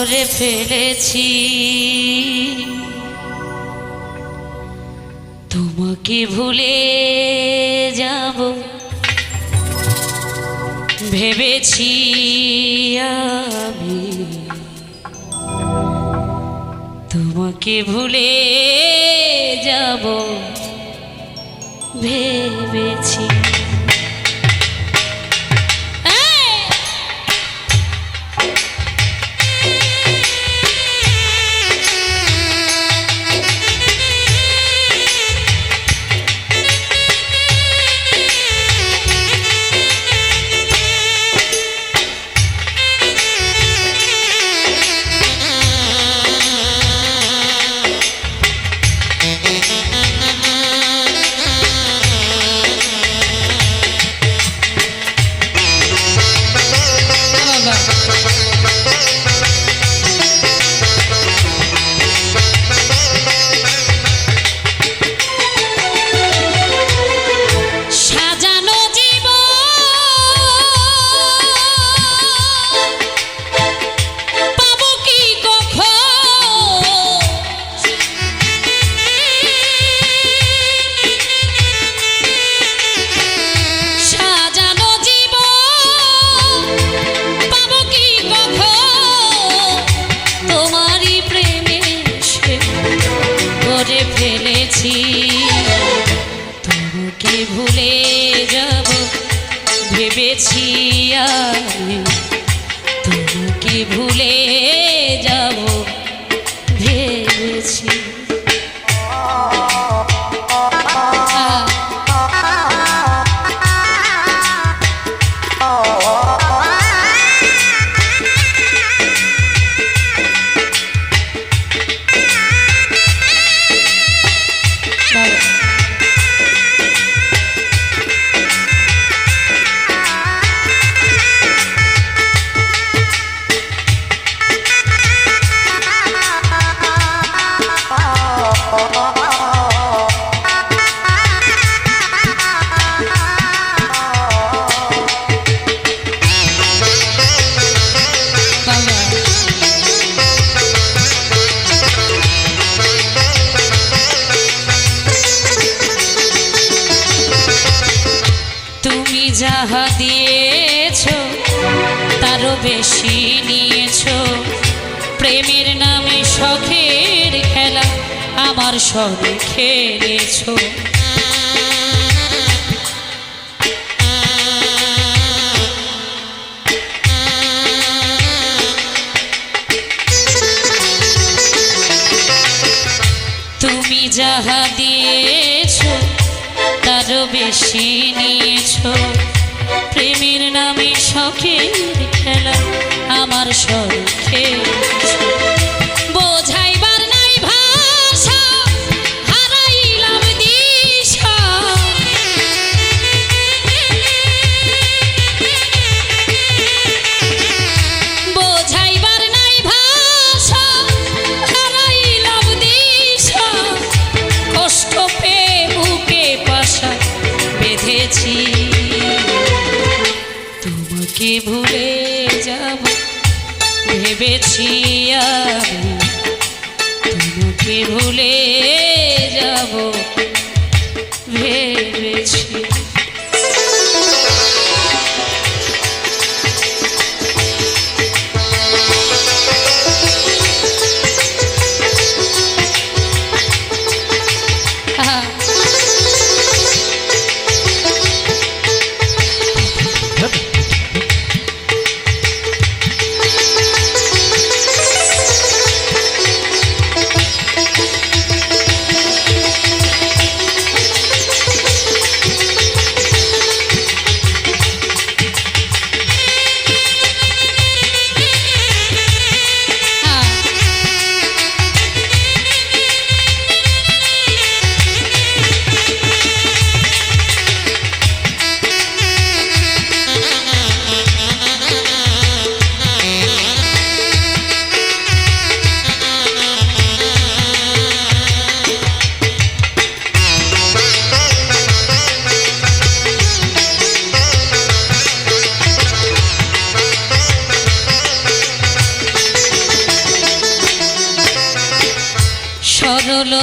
করে ফেলেছি তোমাকে ভুলে যাব ভেবেছি আমি তোমাকে ভুলে যাব ভেবেছি তোমাকে ভুলে যাব ভেবেছি আমি তোমাকে ভুলে যাব ভেবেছি যাহা দিয়েছো তারও বেশি নিয়েছো প্রেমের নামে শখের খেলা আমার সঙ্গে খেলেছো তুমি যাহা দিয়েছো তারও বেশি নিয়েছো প্রেমের নামে শখের খেলা আমার সঙ্গে বোঝাইবার নাই ভাষা হারাইলাম দিশা বোঝাইবার নাই ভাষা হারাইলাম দিশা কষ্ট পেয়ে বুকে পাশা বেঁধেছি তোমাকে ভুলে যাব ভেবেছি আমি তোমাকে ভুলে যাব ভেবেছি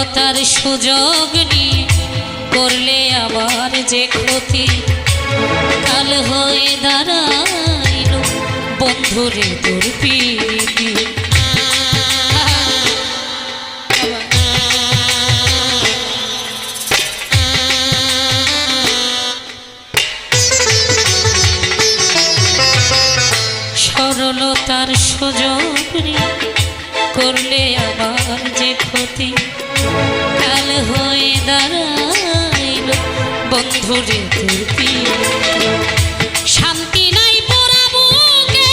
সরলতার সুযোগ নিয়ে করলে আবার যে ক্ষতি, কাল হয়ে দাঁড়াইল বন্ধুরে তোর প্রীতি। সরলতার সুযোগ নিয়ে করলে আবার যে ক্ষতি, কাল হয়ে দাঁড়াইল বন্ধুরে তোর প্রীতি। শান্তি নাই পোড়া বুকে,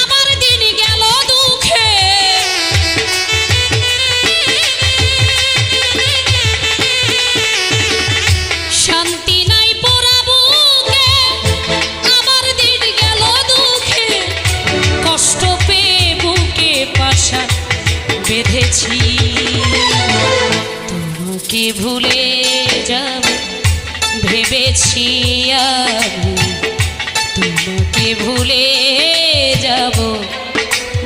আমার দিন গেল দুঃখে। শান্তি নাই পোড়া বুকে, আমার দিন গেল দুঃখে। কষ্ট পেয়ে বুকে পাশা বেঁধেছি, তোমাকে ভুলে যাব ভেবেছি আমি, তোমাকে ভুলে যাব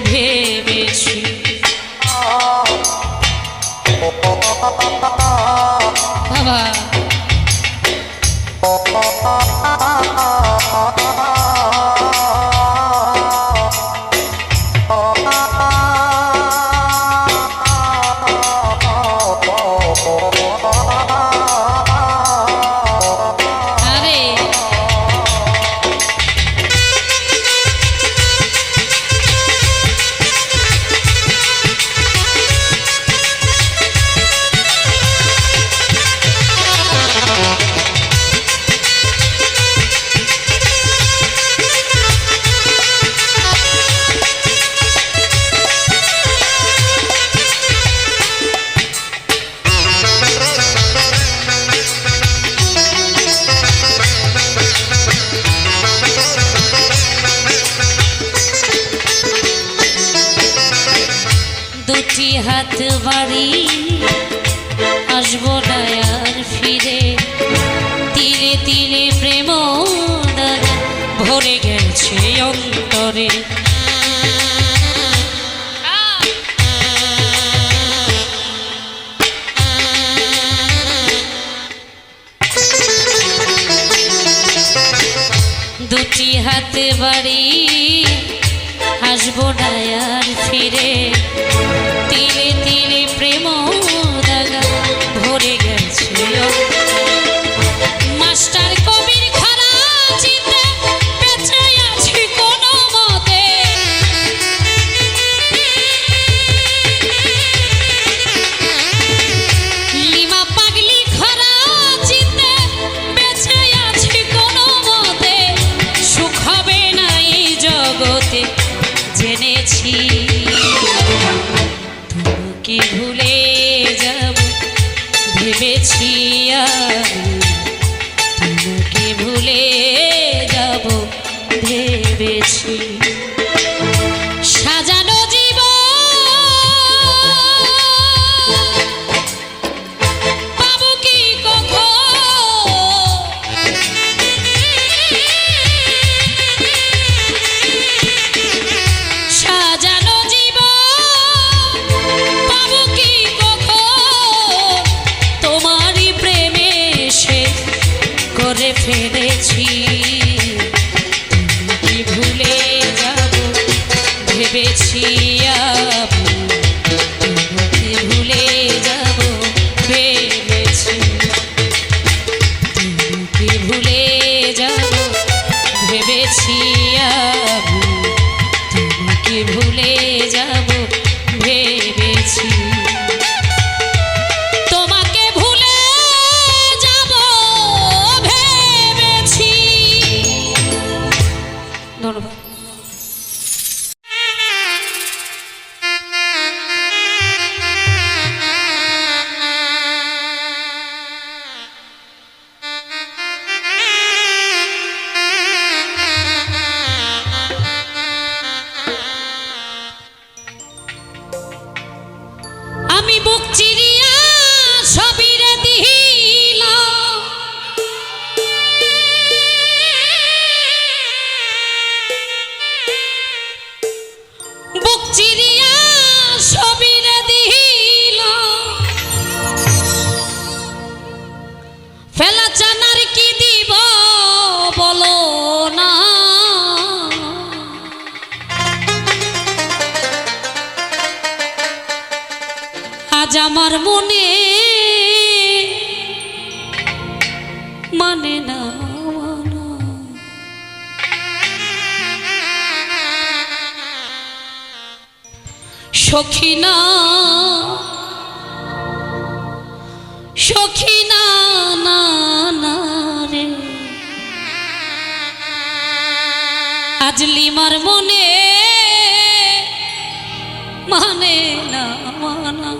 ভেবেছি। বাবা দুটি হাত বাড়ি আসবো না আর ফিরে, তিলে তিলে প্রেম দাগা ভরে গেছে অন্তরে। দুটি হাত বাড়ি আসবো না আর ফিরে, তিলে তিলে প্রেম দাগা ভরে গেছে। মাস্টার কবির খারা চিতে বেঁচে আছি কোনো মতে, লিমা পাগলি খারা চিতে বেঁচে আছি কোনো মতে। সুখ হবে না এই জগতে জেনেছি, তোমাকে ভুলে যাব ভেবেছি আমি, তোমাকে ভুলে যাব ভেবেছি। সাজানো পাবো কি কখন, সাজানো পাবো কি কখন, তোমারই প্রেমে সে করে ফেলেছি। তোমাকে ভুলে যাব ভেবেছি আমি, তোমাকে ভুলে যাব ভেবেছি। তোমাকে ভুলে যাব ভেবেছি আমি, তোমাকে ভুলে যাব ভেবেছি। তোমাকে ভুলে যাব ভেবেছি। ধন্যবাদ। আমার মনে মানে না সখিনা সখিনা না না রে আজ লিমার মনে মানে না মানা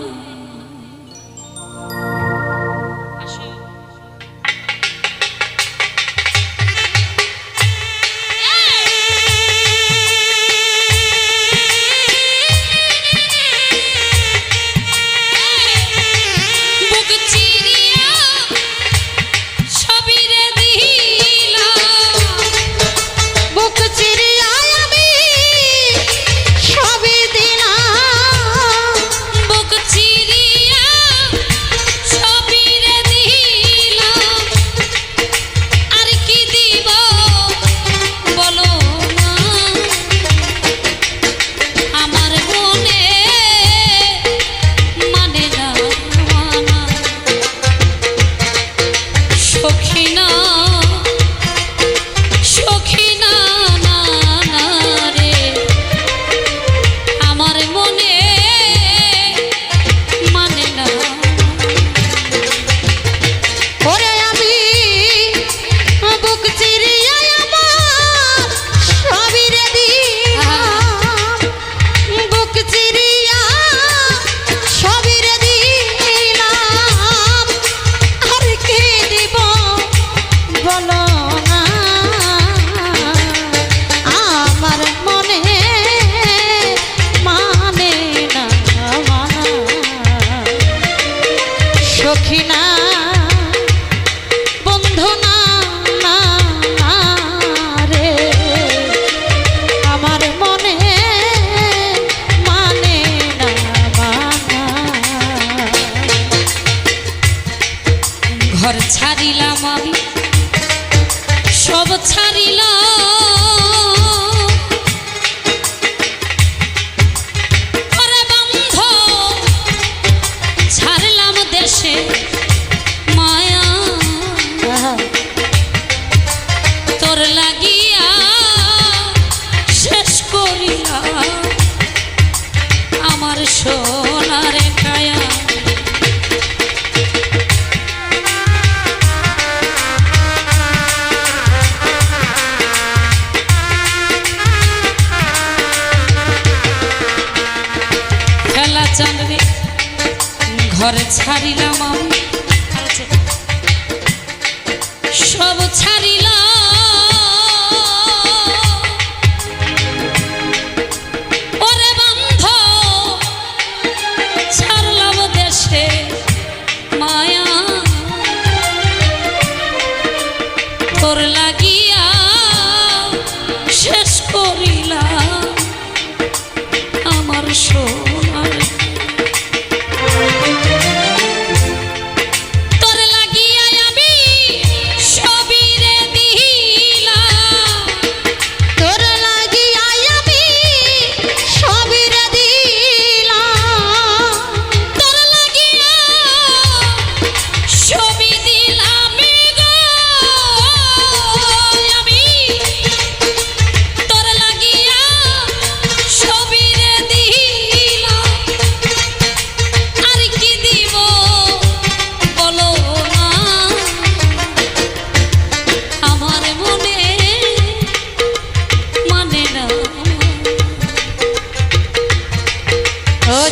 ঘর ছাড়িলাম আমি সব ছাড়িলাম ওরে বন্ধ ছাড়লাম দেশে মায়া তোর লাগিয়া শেষ করিলাম আমার সোনার কায়া চাঁদরে ঘর ছাড়িলাম আমি সব ছাড়িলাম ওরে বন্ধ ছাড়লাম দেশে মায়া তোর লাগিয়া শেষ করিলাম আমার সোনার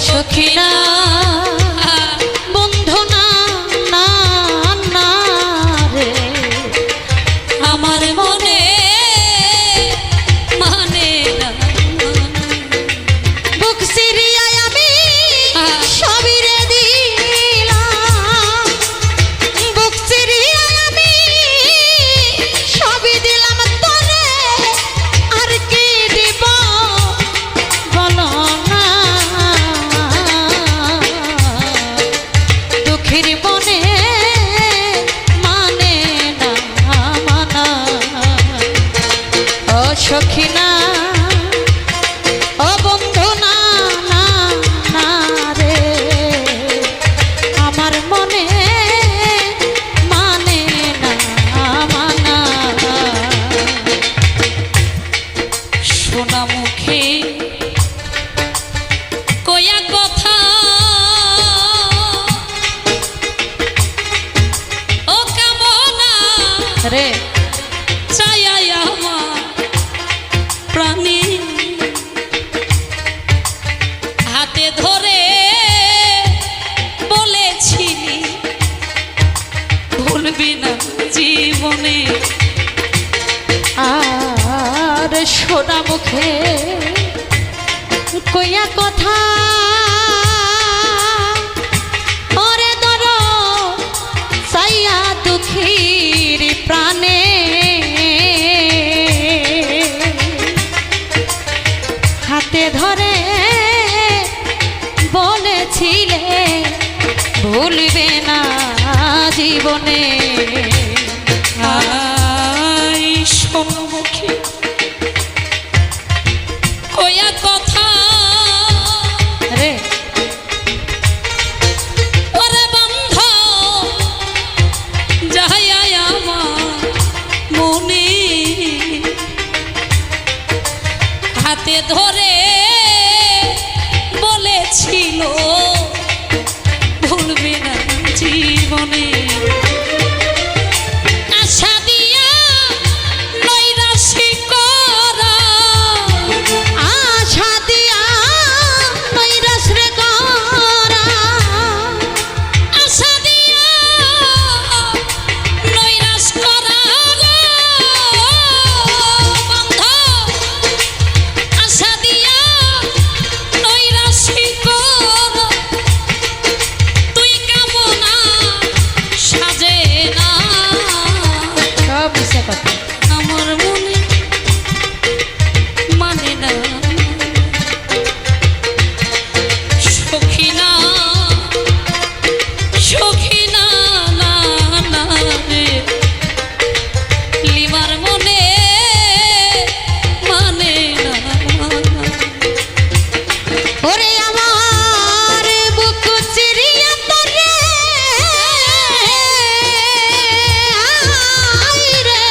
সখিনা বন্ধু না না না রে আমার মনে মানে না বুক সিরিয়ায় আমি সবই রে দিলাম বুক সিরিয়ায় আমি সবই দিলাম তোরে আর কি দিব বলো না দুঃখের মনে মানে না মানা ও সখিনা ও বন্ধু না না না রে রে চাই আমার প্রাণী হাতে ধরে বলেছিলি ভুলবি না জীবনে আর সোনা মুখে কইয়া কথা ওরে দর সাইয়া দুঃখীর প্রাণে হাতে ধরে বলেছিলে ভুলবে না জীবনে আই সম্মুখে কয়া কথা রে ওরে বন্ধ যাই আমার মনে হাতে ধরে বলেছিল ভুলবে না জীবনে আশা দিয়া নৈরাশি করা আশা দিয়া নৈরাশ রে করা আশা দিয়া নৈরাশ করা গো বন্ধ আশা দিয়া নৈরাশি করা তুই কামনা সাজে না সব মিশা কথা আমার মনে মানে না সখিনা সখিনা না না রে লিমার মনে মানে না ওরে আমার বুক চিরিয়া তোরে আই রে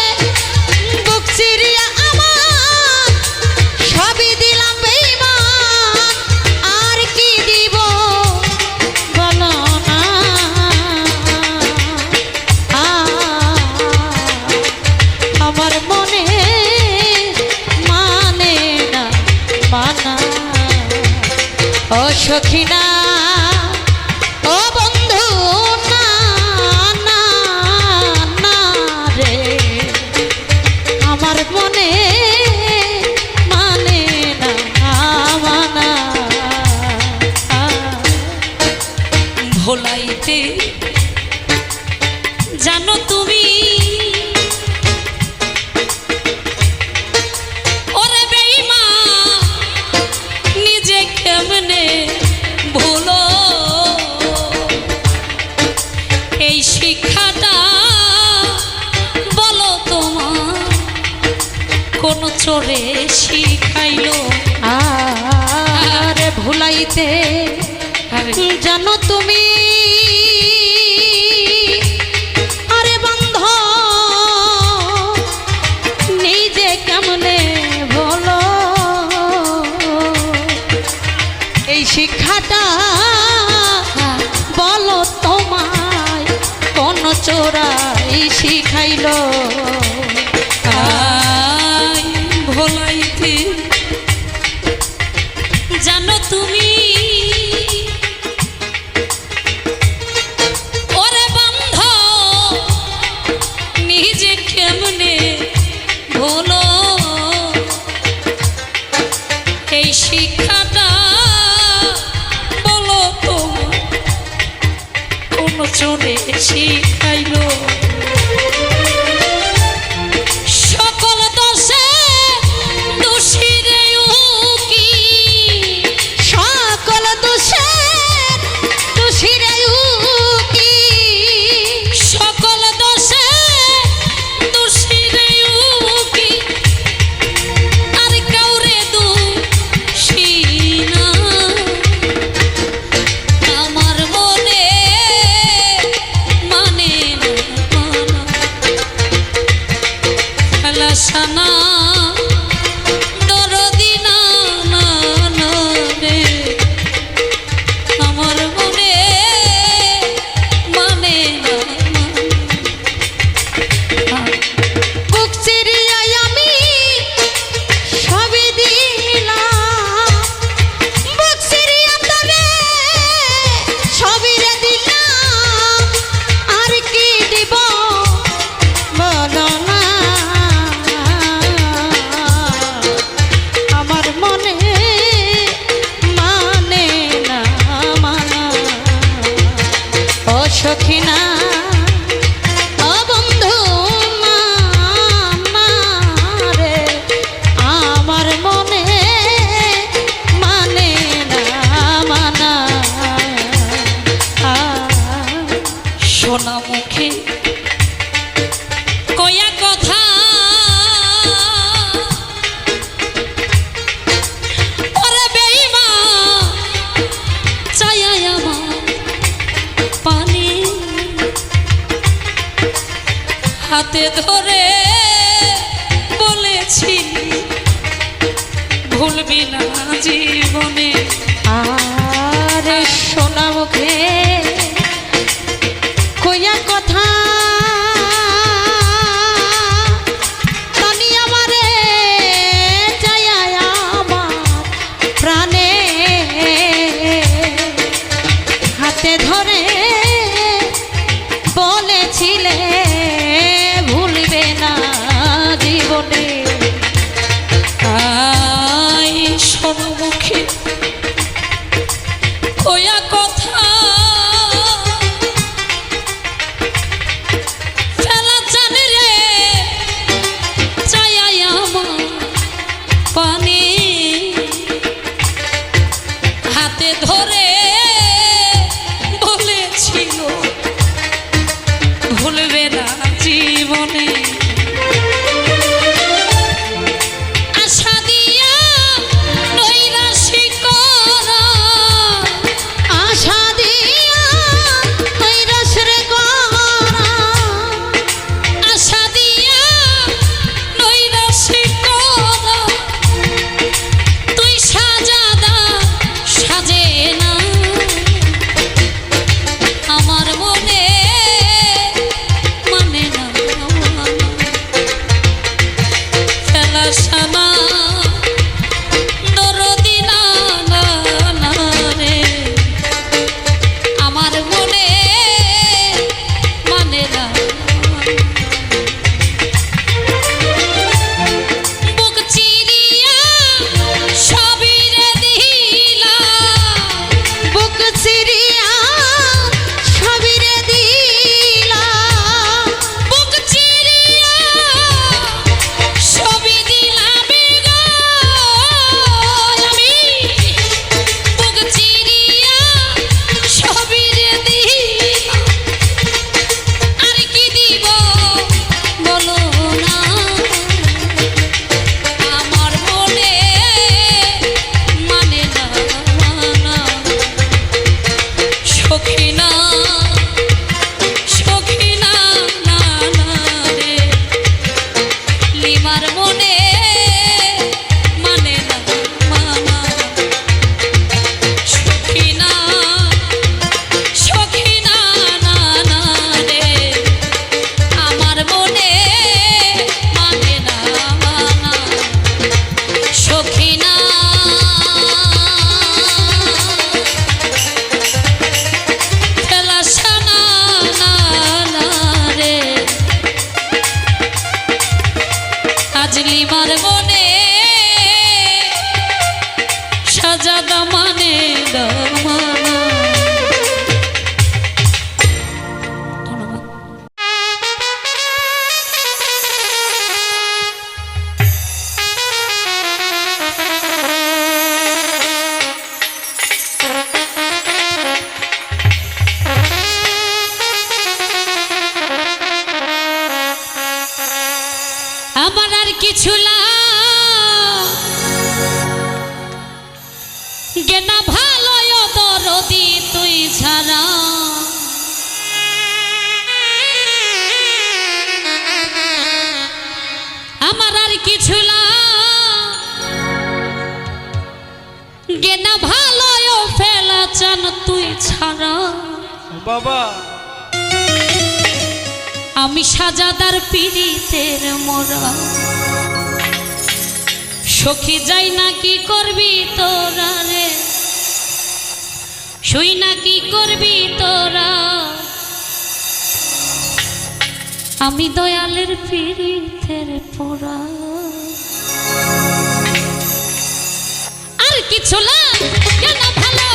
বুক চিরিয়া আমার সবই দিলাম বেঈমান আর কি দিব বলো না আমার মনে মানে না মানা ও সখিনা ও বন্ধু না না না রে আমার মনে মানে না মানা ভোলাইতে জানো তুমি ওরে বেঈমান নিজে কেমনে ভুলো এই শিক্ষাটা বলো তোমার কোন চোরে শিখাইলো আর ভুলাইতে আরে জানো তুমি আরে বন্ধ নিজে কেমনে বলো এই শিক্ষাটা বলো তোমায় কোন চোরাই শিখাইলো আই ভোলাইতে জানো তুমি ওরে বন্ধ নিজে কেমনে ভুলো এই শিক্ষাটা বলো তো কোন চোরে শিখাইলো সকল দোষে দোষী রে উকি সকল দোষে দোষীরে উকি সকল দোষে দোষী রে উকি আর কাউরে দোষী না আমার মনে মানে না সানা দরদি না না না রে আমার মনে মানে না ধরে বলেছি ভুলবি না জীবনে। আর সোনা মুখে কইয়া কথা তানি আমারে যায়া আমার প্রাণে হাতে ধরে বলেছিলে ভুলবে না জীবনে। আই সর্বমুখে কয়া কথা ফেলা জানে রে চাই আমার পানি হাতে ধরে বলেছিল ভুলবে না জীবনে। আশা দিয়া নৈরাশি করা আশা দিয়া নৈরাশ রে করা আশা দিয়া নৈরাশি করা তুই সাজাদা সাজে না আমার মনে মানে না ফেলা সানা দরদি না না না রে আমার মনে মানে না। বুক চিরিয়া সবই রে দিলা বুক চিরিয়া সবিরে দিলা বুক চিরিয়া সবই দিলাম গো আমি বুক চিরিয়া সবই রে দিলাম আর কি দিব বলো না আমার মনে মানে না না সখিনা সখিনা না না রে লিমার মনে মানে না মানা সখিনা সখিনা না না রে আমার মনে মানে না মানা সখিনা ফেলা সানা না না রে আজ লিমার মনে সাজাদা মানে দামানা। ধন্যবাদ। আমার আর কিছু গেনা ভালো দরদি তুই ছাড়া আমার আর কিছু গেনা ভালো ফেলা চান তুই ছাড়া বাবা আমি সাজাদার পীড়িতের মোরা সখী যাই না কি করবি তোরা রে শুই না কি করবি তোরা আমি দয়ালের পীড়িতের পোড়া আর কিছু না কেন ভালো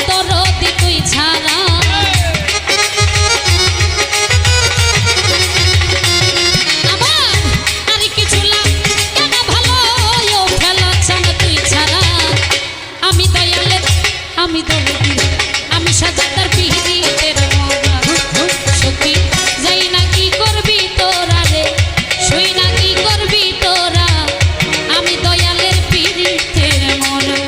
দরদি তুই ছাড়া আমি দরদি আমি সাজাদার পীড়িতের মোরা সখী যাই না কি করবি তোরা রে শুই না কি করবি তোরা আমি দয়ালের পীড়িতের মোরা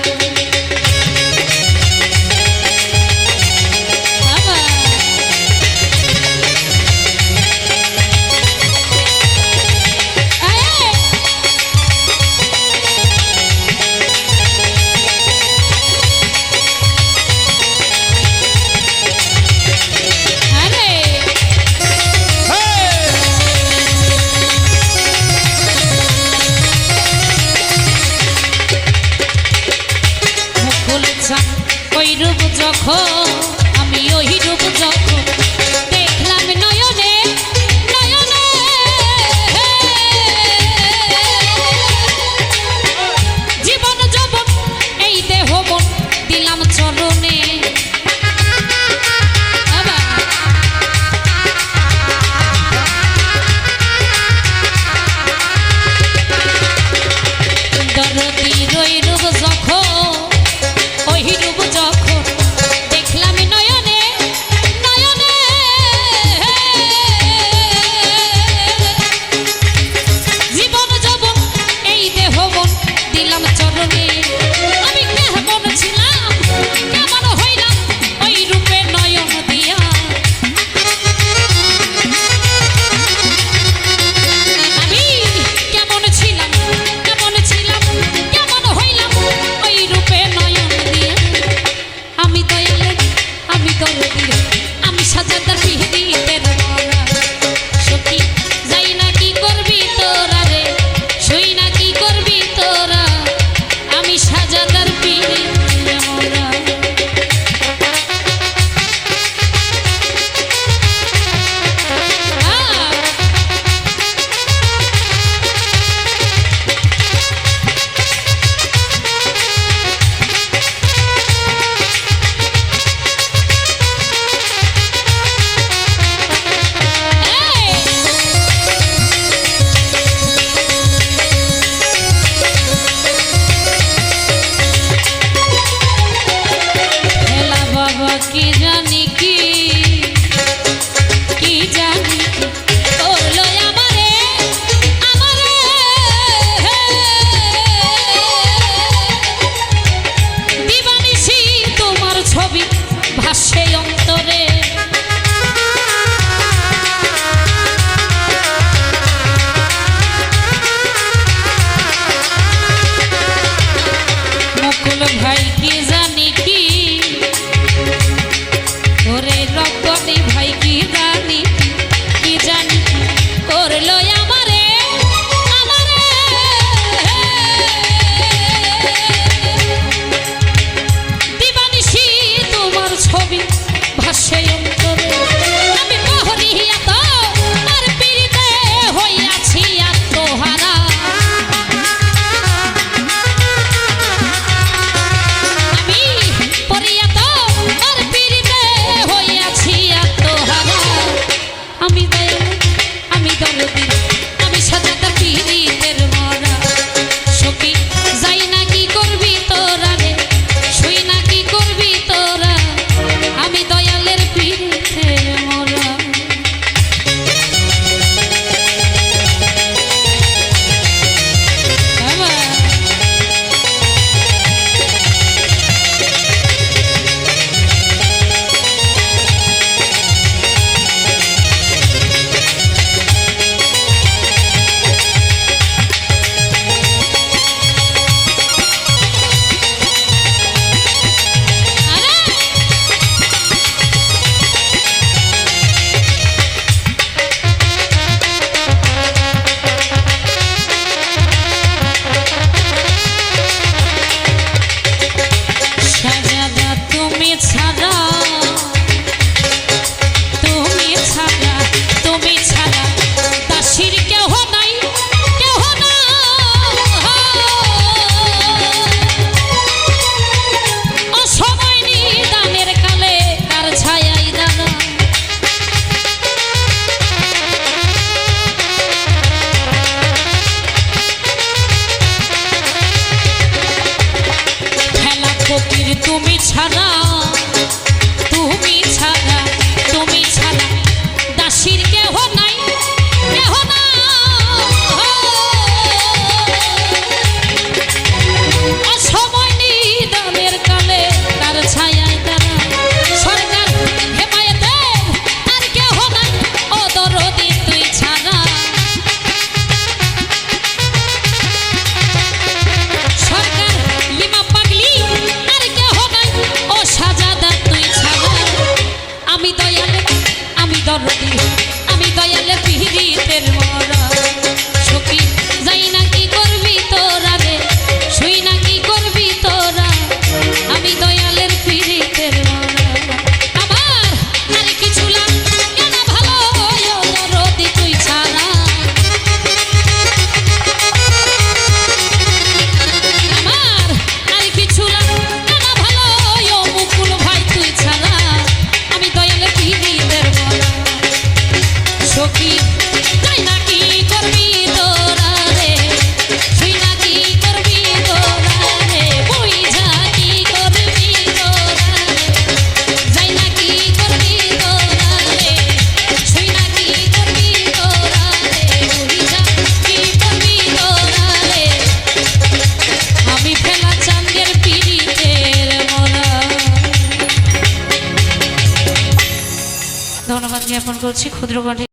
করছি ক্ষুদ্র কণ্ঠে।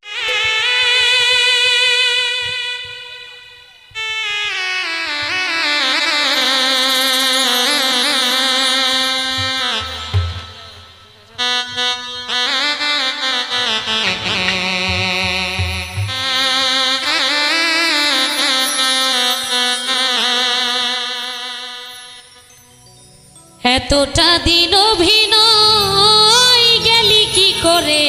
এতটা দিন অভিনয় গেলি কি করে,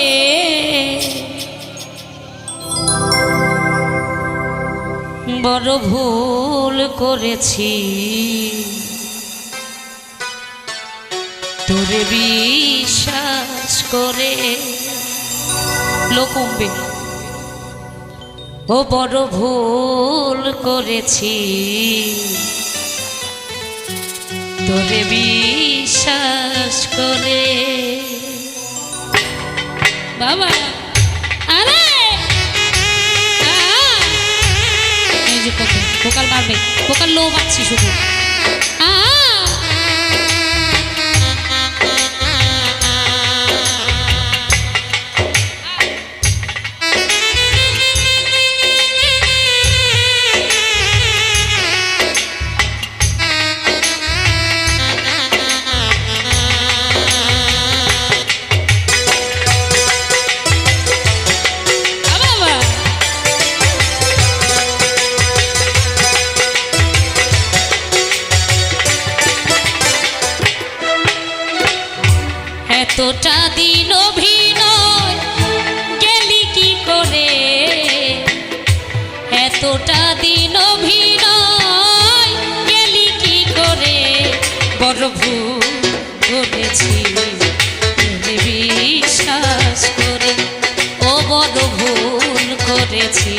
বড় ভুল করেছি তোরে বিশ্বাস করে। লোকম্বে ও বড় ভুল করেছি তোরে বিশ্বাস করে। বাবা আরে এই যে কত ভোকাল মারবে, ভোকাল লো পাচ্ছি শুধু। এতটা দিন অভিনয় গেলি কি করে, এতটা দিন অভিনয় গেলি কি করে, বড় ভুল করেছি তোরে বিশ্বাস করে। ও বড় ভুল করেছি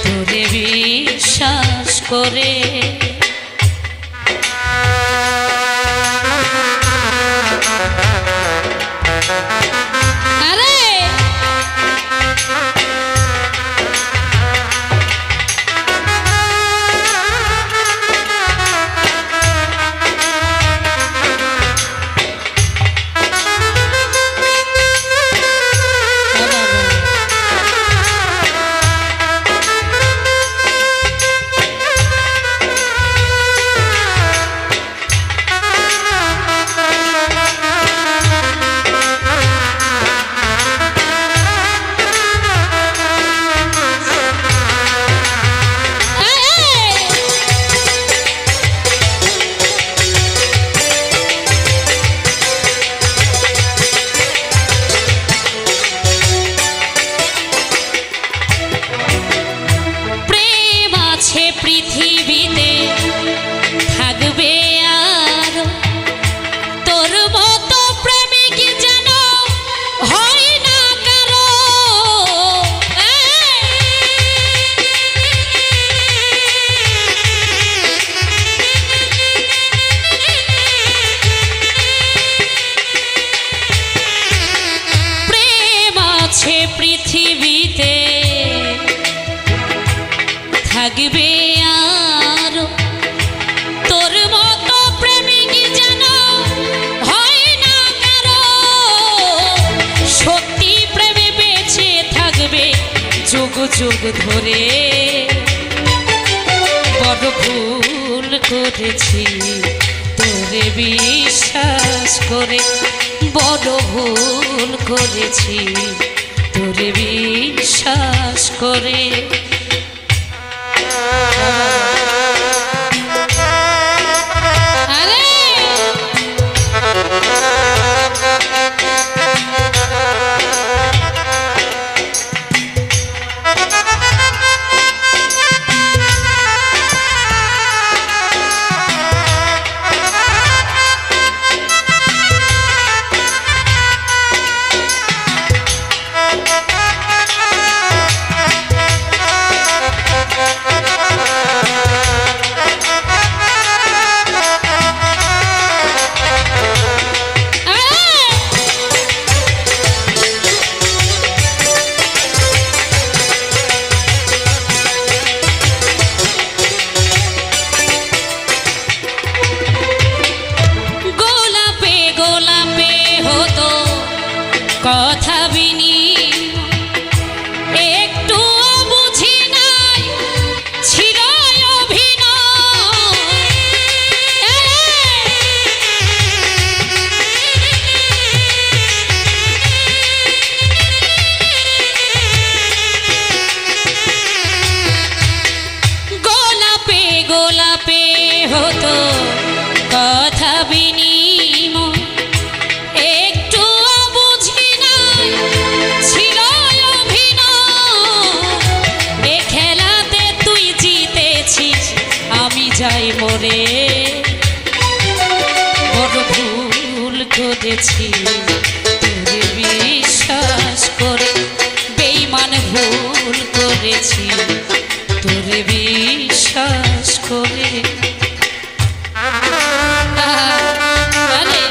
তোরে বিশ্বাস করে। পৃথিবীতে থাকবে আর তোর মতো প্রেমিক যেন হয় না কারো। প্রেম আছে পৃথিবীতে থাকবে আর তোর মতো প্রেমিক যেন হয় না কারো। সত্যি প্রেমে বেঁচে থাকবে যুগ যুগ ধরে। বড় ভুল করেছি তোরে বিশ্বাস করে, বড় ভুল করেছি তোরে বিশ্বাস করে। যাই মরে বড় ভুল করেছি তোরে বিশ্বাস করে বেঈমান ভুল করেছি তোরে বিশ্বাস করে আরে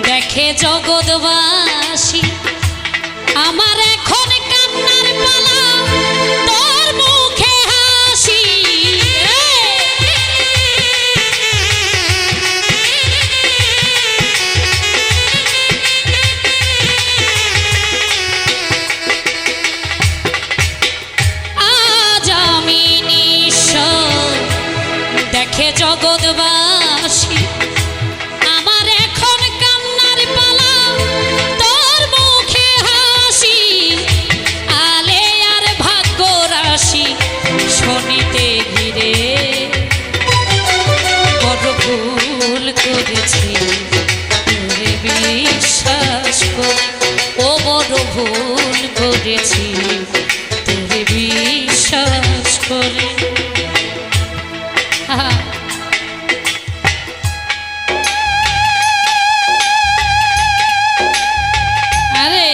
দেখে জগৎবাসী আমার এখন কান্নার পালা তোর মুখে হাসি আজ আমি নিঃস্ব দেখে জগৎবাসী শনিতে ঘিরে বড় ভুল করেছি তোরে বিশ্বাস করে ও বড় ভুল করেছি তোরে বিশ্বাস করে আরে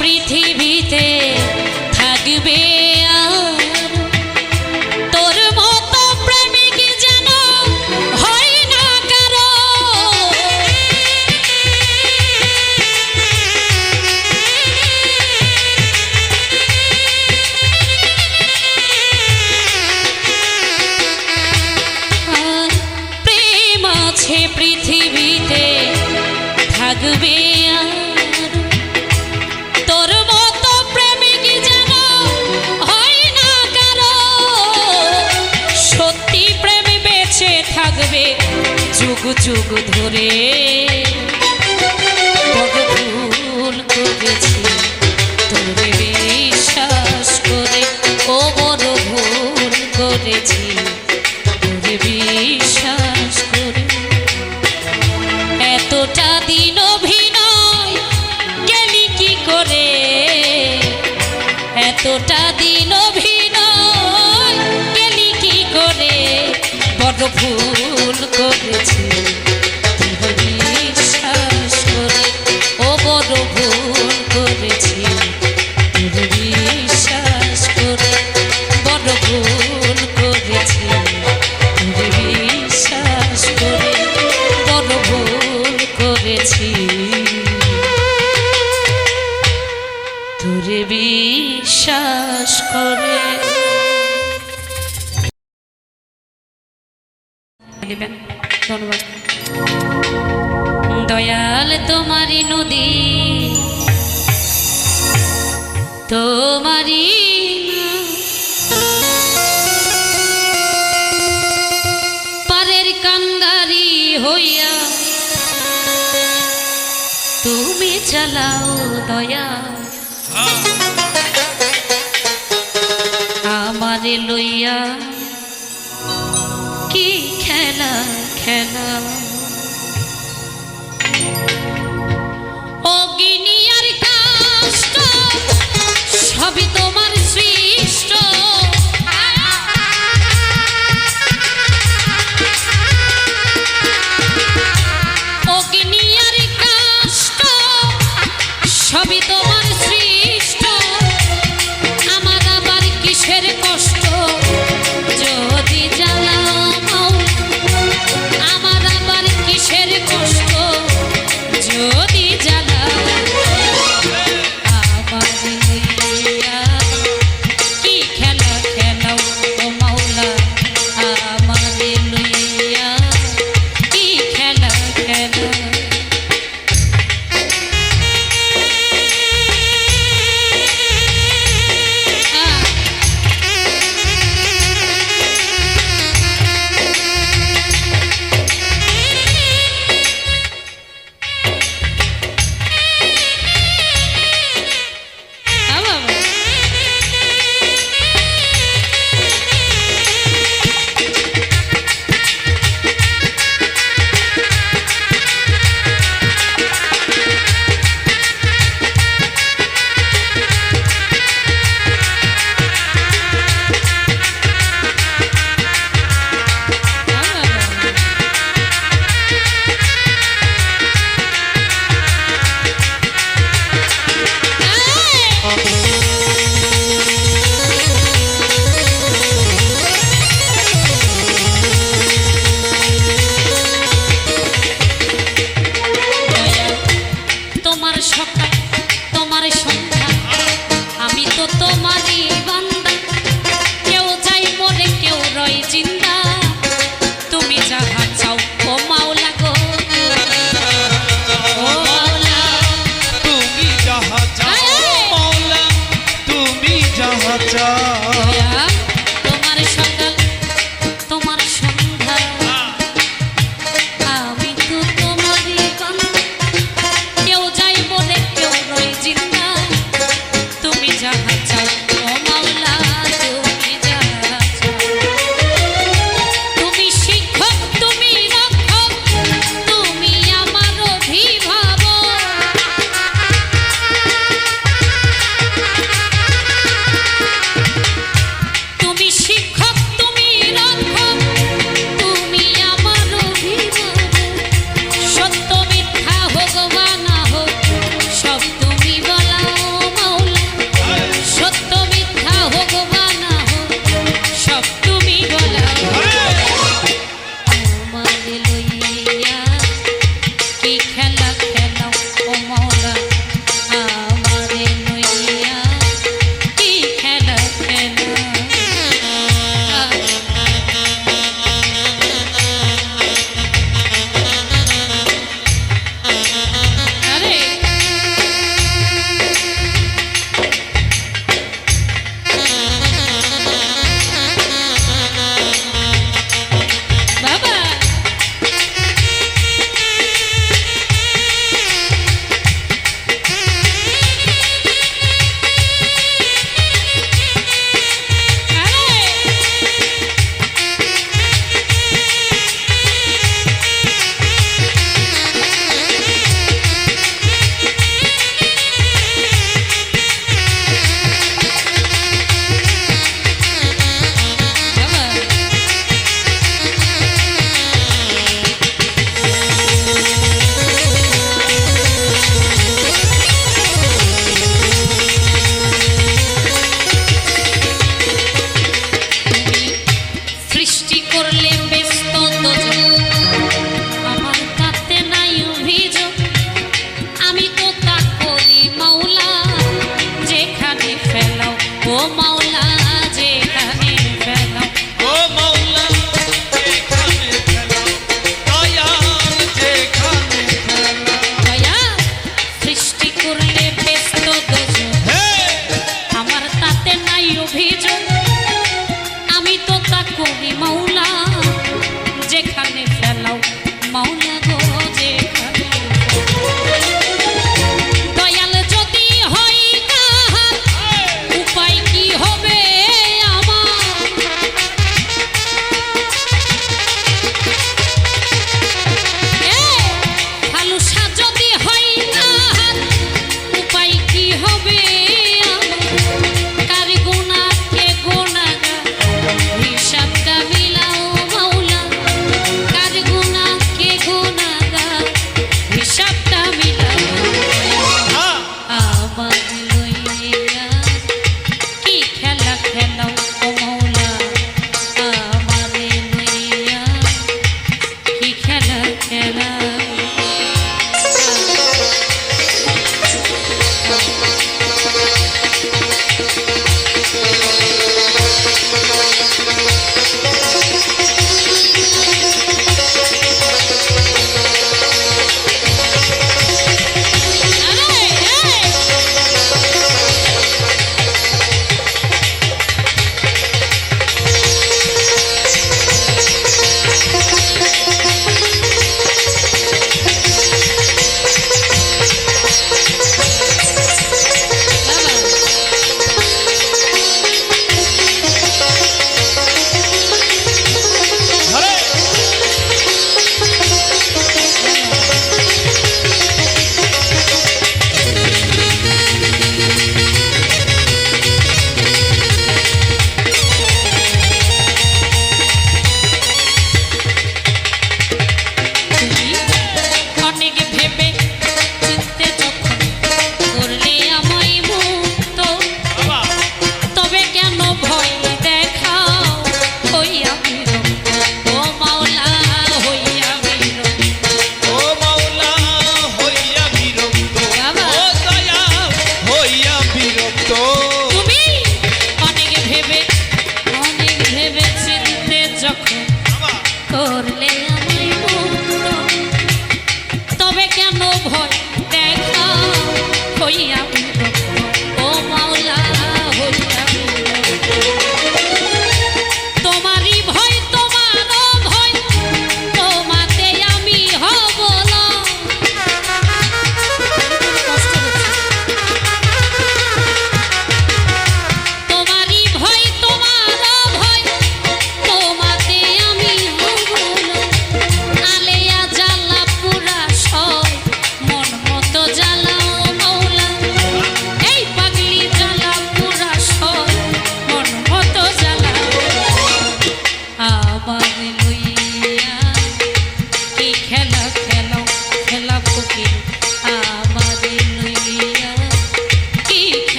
পৃথিবীতে থাকবে তোর মতো প্রেমিক যেন হয় না কারো প্রেম আছে পৃথিবীতে থাকবে তোর মতো প্রেমিক যেন হয় না কারো সত্যি প্রেম বেঁচে থাকবে যুগ যুগ ধরে বড় ভুল করেছি তোরে বিশ্বাস করে ও বড় ভুল করেছি তোরে বিশ্বাস করে এতটা দিন অভিনয় গেলি কি করে এতটা দিন অভিনয় গেলি কি করে বড় ভুল করেছি তোরে বিশ্বাস করে ও বড় ভুল করেছি তোরে বিশ্বাস করে বড় ভুল করেছি তোরে বিশ্বাস করে বড় ভুল করেছি তোরে বিশ্বাস করে ধন্যবাদ দয়াল তোমারি নদী তোমারি পারের কান্দারি হইয়া জ্বালাও দয়া আমারে লইয়া কি খেলা খেলা অগ্নি আর কাষ্ট সবই তোমার সৃষ্ট অগ্নি আর কাষ্ট সবই তোমার সৃষ্ট আমার আবার কিসের কষ্ট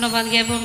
ধন্যবাদ জ্ঞাপন